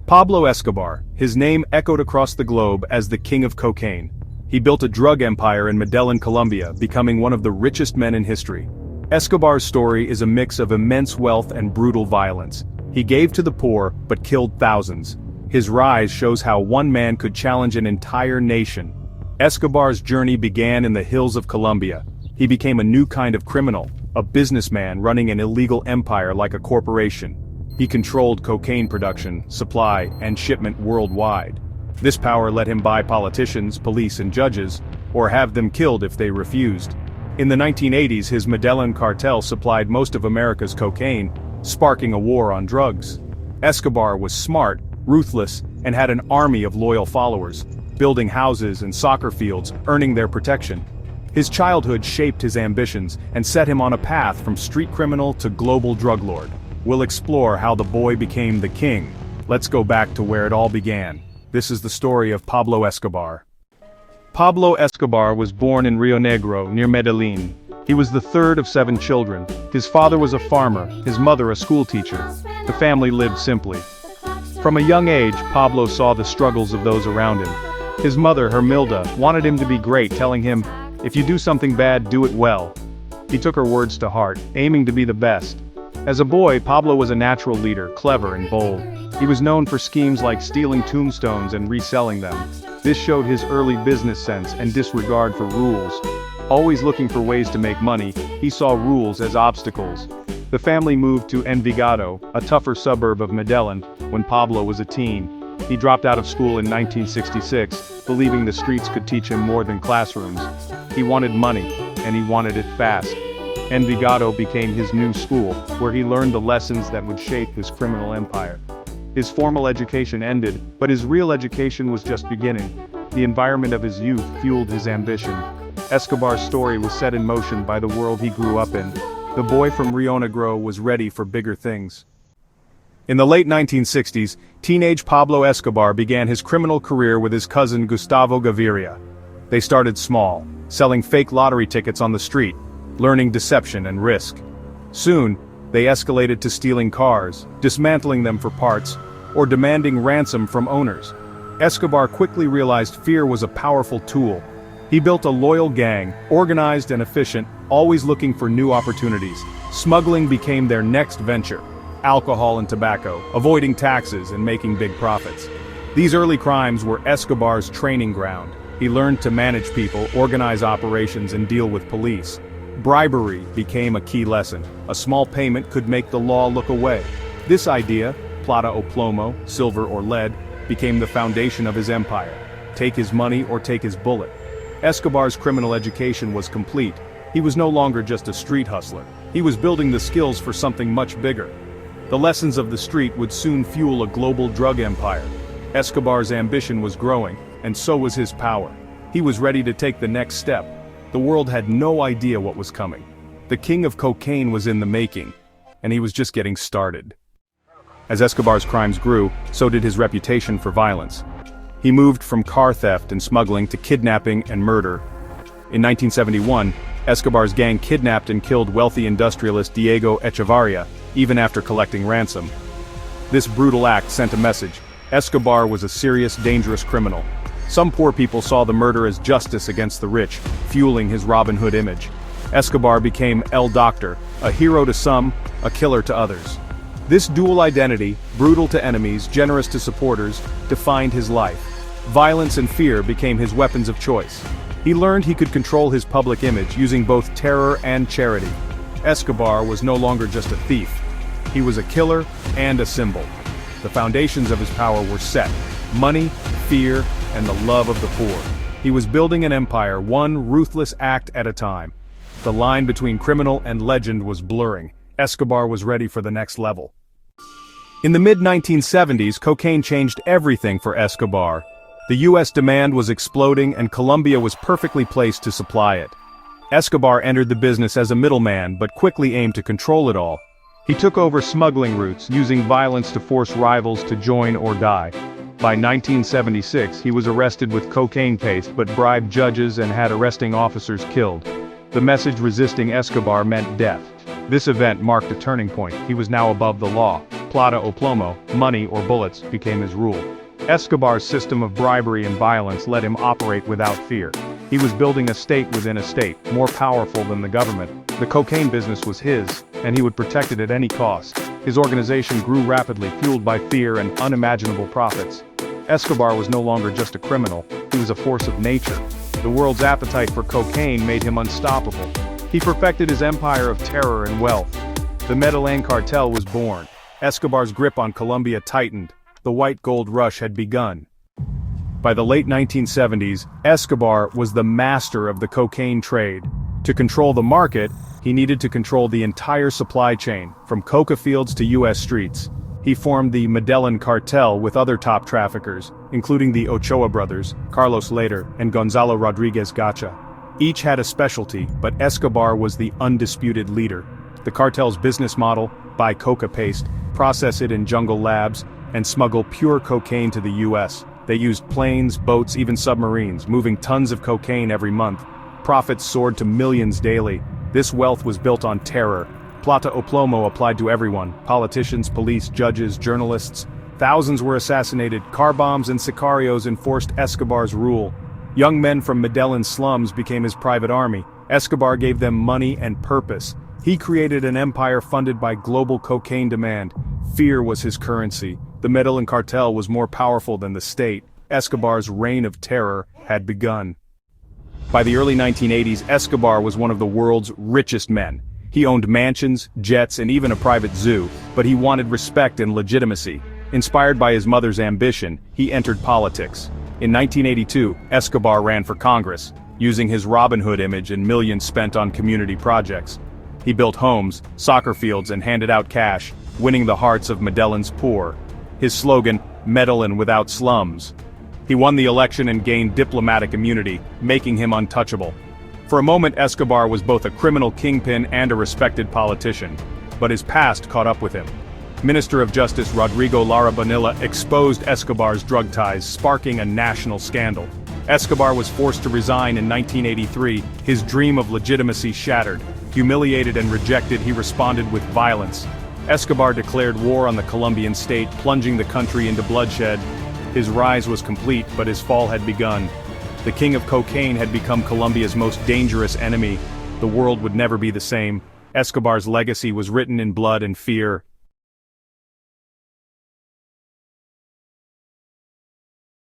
Pablo Escobar, his name echoed across the globe as the king of cocaine. He built a drug empire in Medellín, Colombia, becoming one of the richest men in history. Escobar's story is a mix of immense wealth and brutal violence. He gave to the poor, but killed thousands. His rise shows how one man could challenge an entire nation. Escobar's journey began in the hills of Colombia. He became a new kind of criminal, a businessman running an illegal empire like a corporation. He controlled cocaine production, supply, and shipment worldwide. This power let him buy politicians, police, and judges, or have them killed if they refused. In the 1980s, his Medellín cartel supplied most of America's cocaine, sparking a war on drugs. Escobar was smart, ruthless, and had an army of loyal followers, building houses and soccer fields, earning their protection. His childhood shaped his ambitions and set him on a path from street criminal to global drug lord. We'll explore how the boy became the king. Let's go back to where it all began. This is the story of Pablo Escobar. Pablo Escobar was born in Rio Negro, near Medellín. He was the third of 7 children. His father was a farmer, his mother a schoolteacher. The family lived simply. From a young age, Pablo saw the struggles of those around him. His mother, Hermilda, wanted him to be great, telling him, "If you do something bad, do it well." He took her words to heart, aiming to be the best. As a boy, Pablo was a natural leader, clever and bold. He was known for schemes like stealing tombstones and reselling them. This showed his early business sense and disregard for rules. Always looking for ways to make money, he saw rules as obstacles. The family moved to Envigado, a tougher suburb of Medellín, when Pablo was a teen. He dropped out of school in 1966, believing the streets could teach him more than classrooms. He wanted money, and he wanted it fast. Envigado became his new school, where he learned the lessons that would shape his criminal empire. His formal education ended, but his real education was just beginning. The environment of his youth fueled his ambition. Escobar's story was set in motion by the world he grew up in. The boy from Rio Negro was ready for bigger things. In the late 1960s, teenage Pablo Escobar began his criminal career with his cousin Gustavo Gaviria. They started small, selling fake lottery tickets on the street, learning deception and risk. Soon, they escalated to stealing cars, dismantling them for parts, or demanding ransom from owners. Escobar quickly realized fear was a powerful tool. He built a loyal gang, organized and efficient, always looking for new opportunities. Smuggling became their next venture. Alcohol and tobacco, avoiding taxes and making big profits. These early crimes were Escobar's training ground. He learned to manage people, organize operations, and deal with police. Bribery became a key lesson. A small payment could make the law look away. This idea, plata o plomo, silver or lead, became the foundation of his empire. Take his money or take his bullet. Escobar's criminal education was complete. He was no longer just a street hustler. He was building the skills for something much bigger. The lessons of the street would soon fuel a global drug empire. Escobar's ambition was growing, and so was his power. He was ready to take the next step. The world had no idea what was coming. The king of cocaine was in the making, and he was just getting started. As Escobar's crimes grew, so did his reputation for violence. He moved from car theft and smuggling to kidnapping and murder. In 1971, Escobar's gang kidnapped and killed wealthy industrialist Diego Echevarria, even after collecting ransom. This brutal act sent a message: Escobar was a serious, dangerous criminal. Some poor people saw the murder as justice against the rich, fueling his Robin Hood image. Escobar became El Doctor, a hero to some, a killer to others. This dual identity, brutal to enemies, generous to supporters, defined his life. Violence and fear became his weapons of choice. He learned he could control his public image using both terror and charity. Escobar was no longer just a thief. He was a killer and a symbol. The foundations of his power were set: money, fear, and the love of the poor. He was building an empire, one ruthless act at a time. The line between criminal and legend was blurring. Escobar was ready for the next level. In the mid-1970s, cocaine changed everything for Escobar. The U.S. demand was exploding, and Colombia was perfectly placed to supply it. Escobar entered the business as a middleman, but quickly aimed to control it all. He took over smuggling routes, using violence to force rivals to join or die. By 1976, he was arrested with cocaine paste but bribed judges and had arresting officers killed. The message resisting Escobar meant death. This event marked a turning point. He was now above the law. Plata o plomo, money or bullets, became his rule. Escobar's system of bribery and violence let him operate without fear. He was building a state within a state, more powerful than the government. The cocaine business was his, and he would protect it at any cost. His organization grew rapidly, fueled by fear and unimaginable profits. Escobar was no longer just a criminal, he was a force of nature. The world's appetite for cocaine made him unstoppable. He perfected his empire of terror and wealth. The Medellín cartel was born. Escobar's grip on Colombia tightened. The white gold rush had begun. By the late 1970s, Escobar was the master of the cocaine trade. To control the market, he needed to control the entire supply chain, from coca fields to U.S. streets. He formed the Medellín cartel with other top traffickers, including the Ochoa brothers, Carlos Later, and Gonzalo Rodriguez Gacha. Each had a specialty, but Escobar was the undisputed leader. The cartel's business model: buy coca paste, process it in jungle labs, and smuggle pure cocaine to the U.S. They used planes, boats, even submarines, moving tons of cocaine every month. Profits soared to millions daily. This wealth was built on terror. Plata o plomo applied to everyone: politicians, police, judges, journalists. Thousands were assassinated. Car bombs and sicarios enforced Escobar's rule. Young men from Medellín slums became his private army. Escobar gave them money and purpose. He created an empire funded by global cocaine demand. Fear was his currency. The Medellín cartel was more powerful than the state. Escobar's reign of terror had begun. By the early 1980s, Escobar was one of the world's richest men. He owned mansions, jets, and even a private zoo, but he wanted respect and legitimacy. Inspired by his mother's ambition, he entered politics. In 1982, Escobar ran for Congress, using his Robin Hood image and millions spent on community projects. He built homes, soccer fields, and handed out cash, winning the hearts of Medellín's poor. His slogan: Medellín without slums. He won the election and gained diplomatic immunity, making him untouchable. For a moment, Escobar was both a criminal kingpin and a respected politician, but his past caught up with him. Minister of Justice Rodrigo Lara Bonilla exposed Escobar's drug ties, sparking a national scandal. Escobar was forced to resign in 1983, his dream of legitimacy shattered. Humiliated and rejected, he responded with violence. Escobar declared war on the Colombian state, plunging the country into bloodshed. His rise was complete, but his fall had begun. The king of cocaine had become Colombia's most dangerous enemy. The world would never be the same. Escobar's legacy was written in blood and fear.